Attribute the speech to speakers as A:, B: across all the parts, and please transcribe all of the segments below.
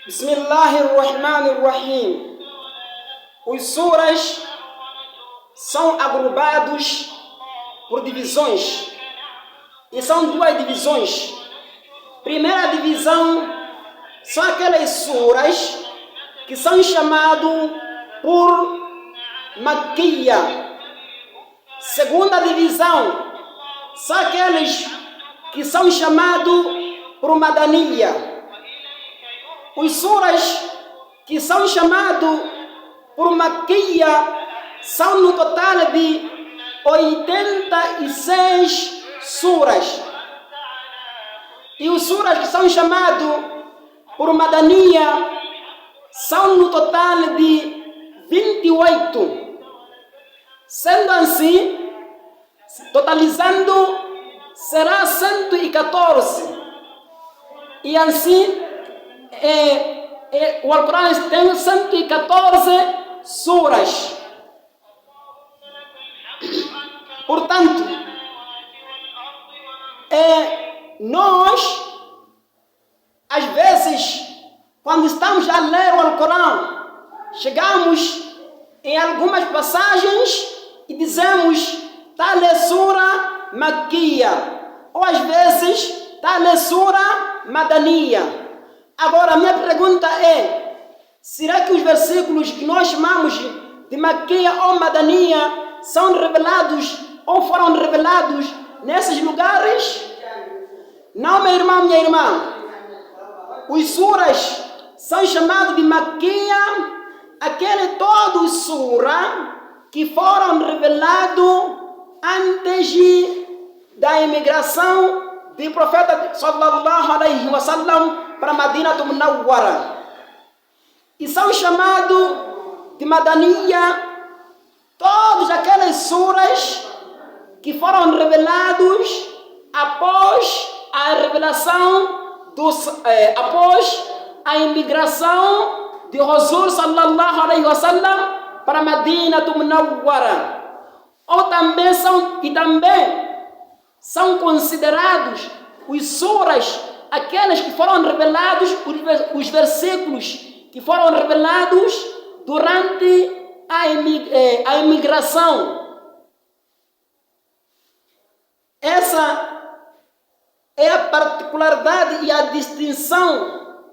A: Bismillahirrahmanirrahim. Os suras são agrupados por divisões. E são duas divisões. Primeira divisão são aquelas suras que são chamadas por Makkiyya. Segunda divisão são aqueles que são chamados por Madaniyya. Os suras que são chamados por Makkiyya são no total de 86 suras. E os suras que são chamados por Madaniyya são no total de 28. Sendo assim, totalizando, será 114. E assim, o Alcorão tem 114 suras. Portanto, nós, às vezes, quando estamos a ler o Alcorão, chegamos em algumas passagens e dizemos tal é sura Makkiyya, ou às vezes tal é sura Madaniyya. Agora, a minha pergunta é: será que os versículos que nós chamamos de Makkiyya ou Madaniyya são revelados ou foram revelados nesses lugares? Não, meu irmão, minha irmã. Os suras são chamados de Makkiyya, aquele todo sura que foram revelados antes da imigração do profeta sallallahu alaihi wasallam para Madinah Munawwara. E são chamados de Madaniyya todas aquelas suras que foram revelados após a revelação após a imigração de Rasul sallallahu alaihi wasallam para Madinah Munawwara. Ou também são considerados os suras aqueles que foram revelados, os versículos que foram revelados durante a imigração. Essa é a particularidade e a distinção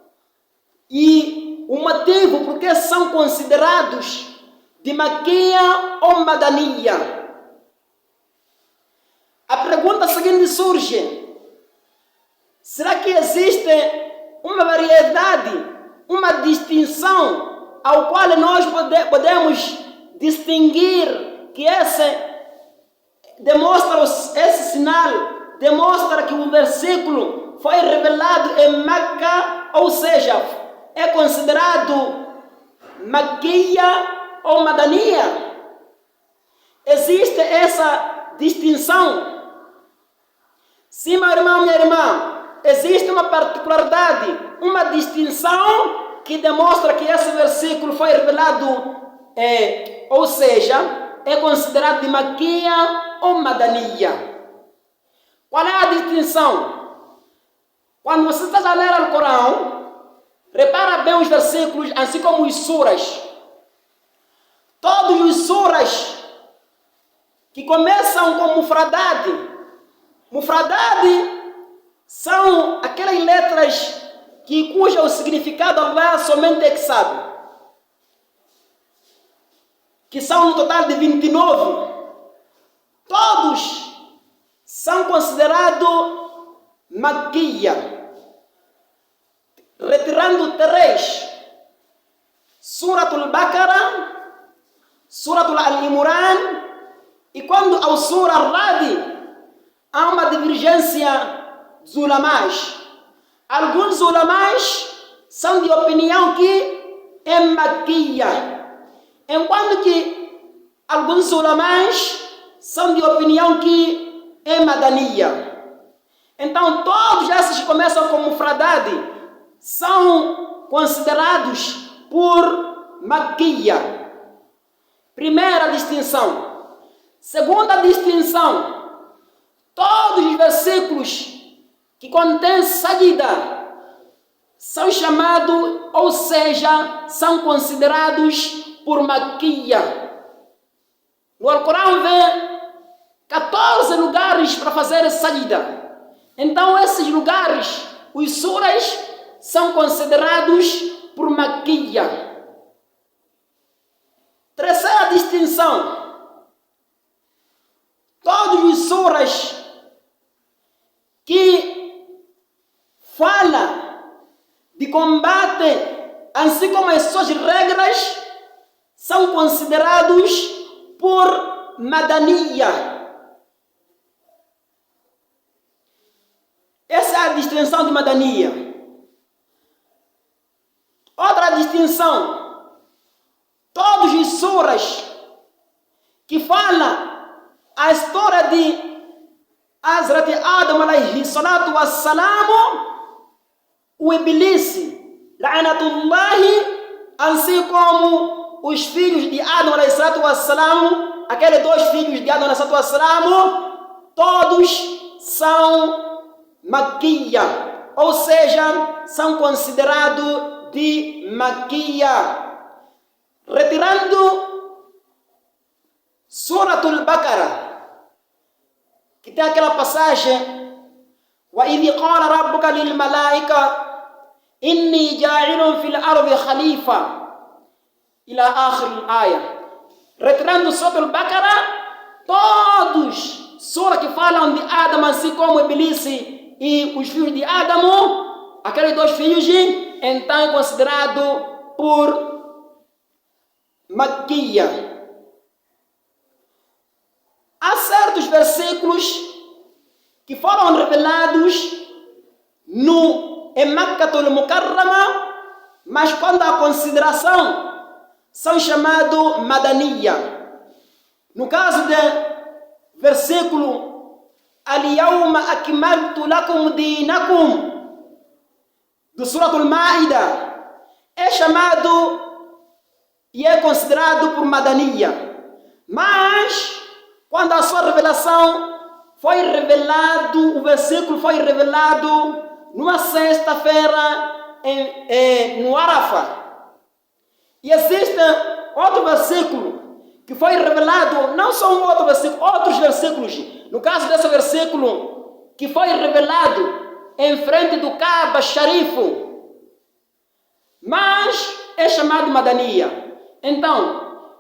A: e o motivo porque são considerados de Makkiyya ou Madaniyya. A pergunta seguinte surge: será que existe uma variedade, uma distinção ao qual nós podemos distinguir que esse sinal demonstra que o versículo foi revelado em Meca, ou seja, é considerado Makkiyya ou Madaniyya? Existe essa distinção? Sim, meu irmão, minha irmã, existe uma particularidade, uma distinção que demonstra que esse versículo foi revelado, ou seja, é considerado de Makkiyya ou Madaniyya. Qual é a distinção? Quando você está a ler o Corão, repara bem os versículos, assim como os suras. Todos os suras que começam com mufradade são aquelas letras cujo significado Allah somente é que sabe, que são no total de 29. Todos são considerados Makkiyya, retirando 3: Suratul Baqarah, Suratul Al-Imran, e quando ao Surah Al-Ra'd há uma divergência dos ulamás. Alguns ulamás são de opinião que é Makkiyya, enquanto que alguns ulamás são de opinião que é Madaniyya. Então todos esses que começam com mufradade são considerados por Makkiyya. Primeira distinção. Segunda distinção: todos os versículos que contêm sajda são chamados, ou seja, são considerados por Maquia. No Alcorão vem 14 lugares para fazer sajda. Então esses lugares, os suras, são considerados por Maquia. Terceira distinção: todos os suras que falam de combate, assim como as suas regras, são considerados por Madaniya. Essa é a distinção de Madaniya. Outra distinção: todos os suras que falam a história de Hazrat Adam alayhi salatu wassalam, o Iblis, la'natullahi, assim como os filhos de Adam alayhi salatu wassalam, aqueles dois filhos de Adam alayhi salatu wassalam, todos são Maquia, ou seja, são considerados de Maquia. Retirando Suratul Baqarah, que tem aquela passagem: وَإِذِ قَالَ رَبُّكَ لِلْمَلَائِكَةِ إِنِّي جَاعِلٌ فِي الْأَرْضِ خَلِيفَةً إلى آخر الآية. Retirando Suratul Baqarah, todos sura que falam de Adam, assim como Iblis e os filhos de Adam, aqueles dois filhos, então é considerado por Maquia. Há certos versículos que foram revelados em Makkatul Mukarrama, mas quando a consideração são chamados Madaniya. No caso do versículo Al-Yawma Akmaltu Lakum Dinakum, do Suratul Ma'idah, é chamado e é considerado por Madaniya. Mas quando a sua revelação foi revelado, o versículo foi revelado numa sexta-feira no Arafah. E existe outro versículo que foi revelado, não só um outro versículo, outros versículos. No caso desse versículo que foi revelado em frente do Kaaba Sharifu, mas é chamado Madaniya. Então,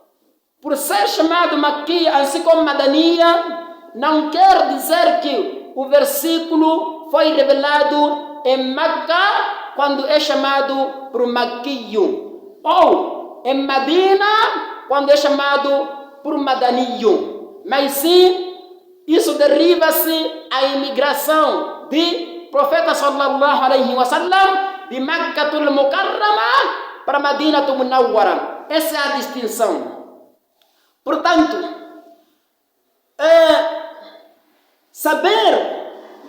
A: por ser chamado Maquia, assim como Madaniya, não quer dizer que o versículo foi revelado em Meca quando é chamado por Maquiyo, ou em Medina quando é chamado por Madaniyo. Mas sim, isso deriva-se à imigração de profeta sallallahu alaihi wasallam de Makkatul Mukarrama para Madinatul Munawwara. Essa é a distinção. Portanto, saber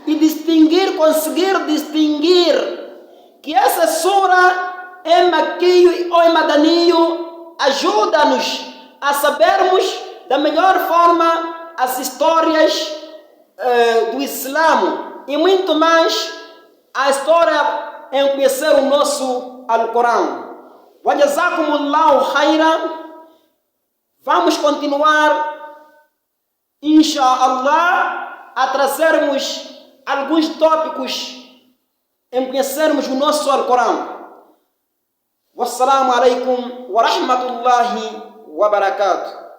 A: e distinguir, conseguir distinguir que essa sura é Maquio ou é Madaniyo, ajuda-nos a sabermos da melhor forma as histórias do Islã e muito mais a história em conhecer o nosso Alcorão. Wa jazakumullahu khairan. Vamos continuar, inshallah, a trazermos alguns tópicos em conhecermos o nosso Alcorão. Wassalamu alaikum wa rahmatullahi wa barakatuh.